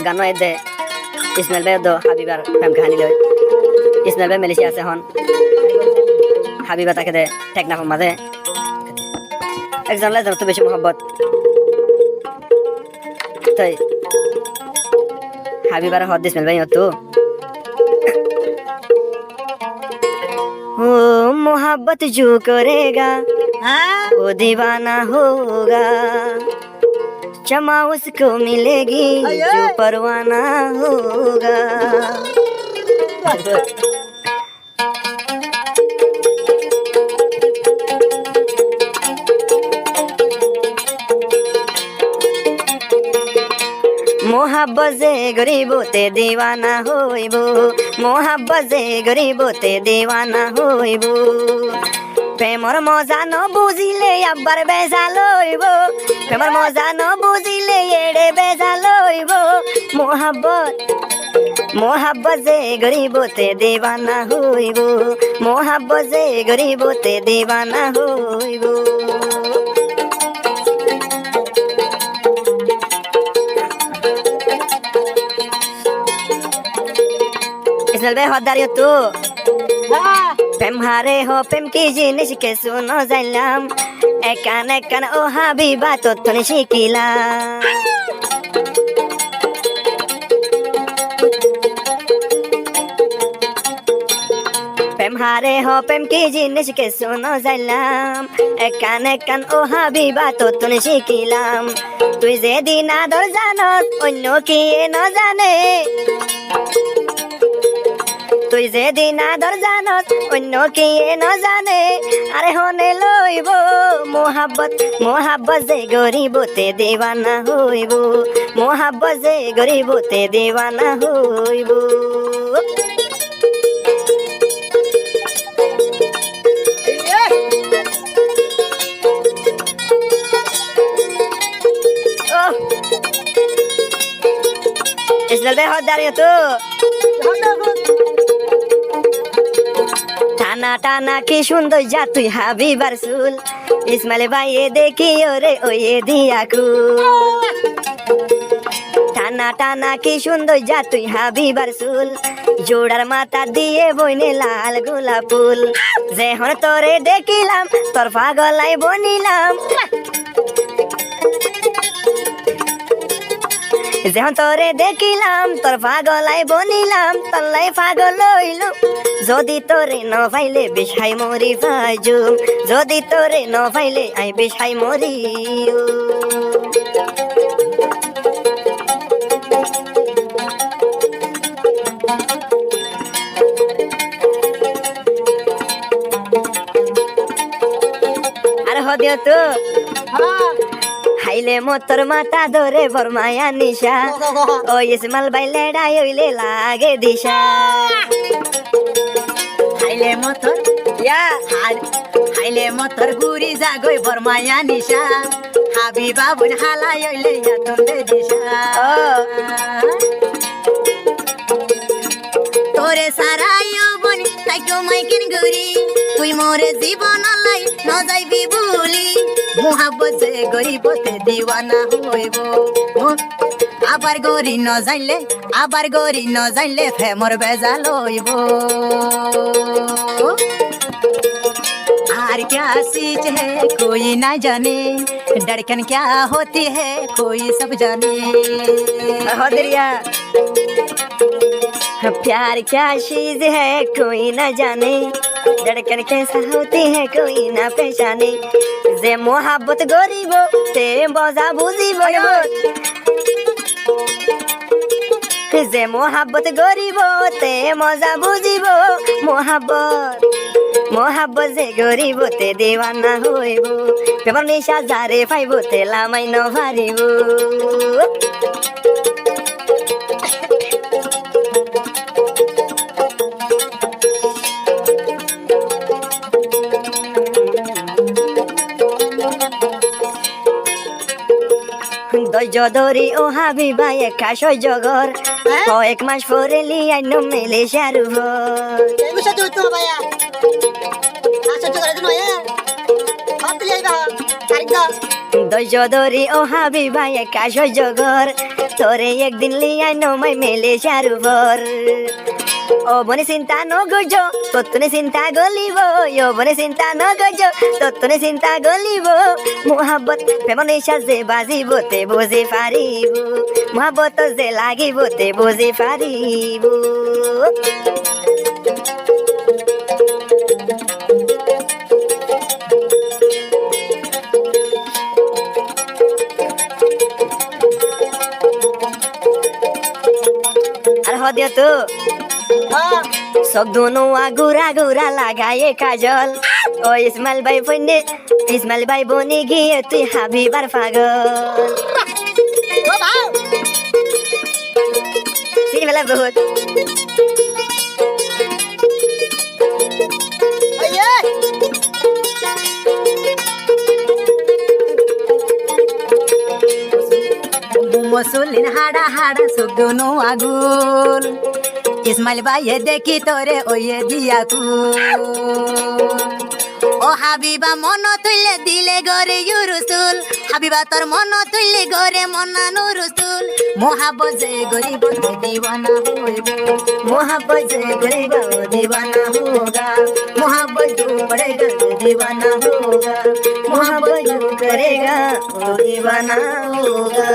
গান দে ইসমাইল ভাই দো হাবিবার প্রেম কাহিনী লয় ইসমাইল ভাই মালয়েশিয়া আছে হন হাবিবা তাকে দে টেকনাফ মাঝে একজন লাই তো বেশি মোহব্বত তাই হাবিবার হদ ইসমাইল ভাই তো ओ मोहब्बत जो करेगा वो दीवाना होगा क्षमा उसको मिलेगी जो परवाना होगा मोहब्बत से गरीबोते दीवाना होइबो मोहब्बत से गरीबोते दीवाना होइबो प्रेमर मजा न बुझिले अब्बार बेजा लइबो प्रेमर मजा न बुझिले एडे बेजा लइबो मोहब्बत से गरीबोते दीवाना होइबो मोहब्बत से गरीबोते दीवाना होइबो इसमें बे हदारियो तू प्रेम हारे हो प्रेम की जिनिस के सुनो जाइलाम एकान एकान ओ हाबिबा तो तने शिकिला प्रेम हारे हो प्रेम की जिनिस के सुनो जाइलाम एकान एकान ओ हाबिबा तो तने शिकिलाम तुई जे दिन आदर जानस अन्य की न जाने তুই যে দিন আদর জানস অন্য কি ন জানে আরে হনে লইব মোহাব্বত যে গরিবতে দেওয়ানা হইব মোহাব্বত যে গরিবতে দেওয়ানা হইব इसमें बे हद दारियो तू টানা টানা কি সুন্দর যা তুই হাবিবার চুল ইসমাইল ভাইয়ে দেখি ওরে ওয়ে দিয়া কুল টানা টানা কি সুন্দর যা তুই হাবিবার চুল জোড়ার মাথা দিয়ে বইনে লাল গোলাপ ফুল যেহন তোরে দেখিলাম তোর পাগলাই বনিলাম যেহন তোরে দেখিলাম তোর পাগলাই বনিলাম তল্লাই পাগল হইল যদি তোরে ন পাইলে বিষাই মরি ফাইজুম যদি তোরে ন পাইলে আই বিষাই মরি আরে হদিও তো হাইলে মতর মাথা ধরে বরমায়া নিশা ও ইসমাইল ভাই লেড়াই হইলে লাগে দিশা হাইলে মতর গুরি জাগই বরমায়া নিশা হাবিবা বোন হালাই হইলে ইয়াতন্দে দিশা তোরে সারাইও বোন তাইকো মাইকিন গুরি তুই মোরে জীবন লাই ন যাইবি ভুলি মোহাব্বত যে গরিবতে দিওয়ানা হইব আবার গরি ন জানলে প্রেমর বেজা লইব আর क्या चीज है कोई ना जाने धड़कन क्या होती है कोई सब जाने हदरिया प्यार क्या चीज है कोई ना जाने धड़कन कैसा होती है कोई ना पहचाने जे मोहब्बत गरीब ते मजा बुझिब जे मोहब्बत गरीब ते मजा बुझिब मोहब्बत जे गरीबते देवाना हইব প্রেমর নিশা যারে পাইব তে লামাই ন পারিব ধৈর্য ধরি ও হাবিবা একা সহ্য ঘর কয়েক মাস পরে লিয়াই ন মালয়েশিয়ার উপর ধৈর্য ধরি ও হাবি ভাই একা সহ্য কর তোরে একদিন লিয়াই নমাই মেলে সারুবর ও বনে চিন্তা নগর্য তত্তনে চিন্তা গলিব ও বনে চিন্তা নগর্য তত্তনে চিন্তা গলিব মোহাব্বত প্রেমনে সাজে বাজিবতে বুঝি পারিব মোহাব্বত যে লাগিবতে বুঝি পারিব আর হদিও তো সব দোনো আগুরা গুরা লাগায়ে কাজল ও ইসমাইল ভাই বনে ইসমাইল ভাই বনে গিয়ে তুই হাবিবার পাগল সিনে মেলা বহুত মুসলিন হাড়া হাড়া সুগনো আগুল ইসমাইল ভাইয়ে দেখি তোরে ওয়ে দিয়াকু ও হাবিবা মন তুইলে দিলে গরে ইউরুসুল হাবিবা তোর মন তুইলে গরে মনা নুরুসুল মোহাব্বত যে গরিব দিওয়ানা হইব मोहब्बत से करेगा वो दीवाना होगा मोहब्बत जो पड़ेगा वो दीवाना होगा मोहब्बत जो करेगा वो दीवाना होगा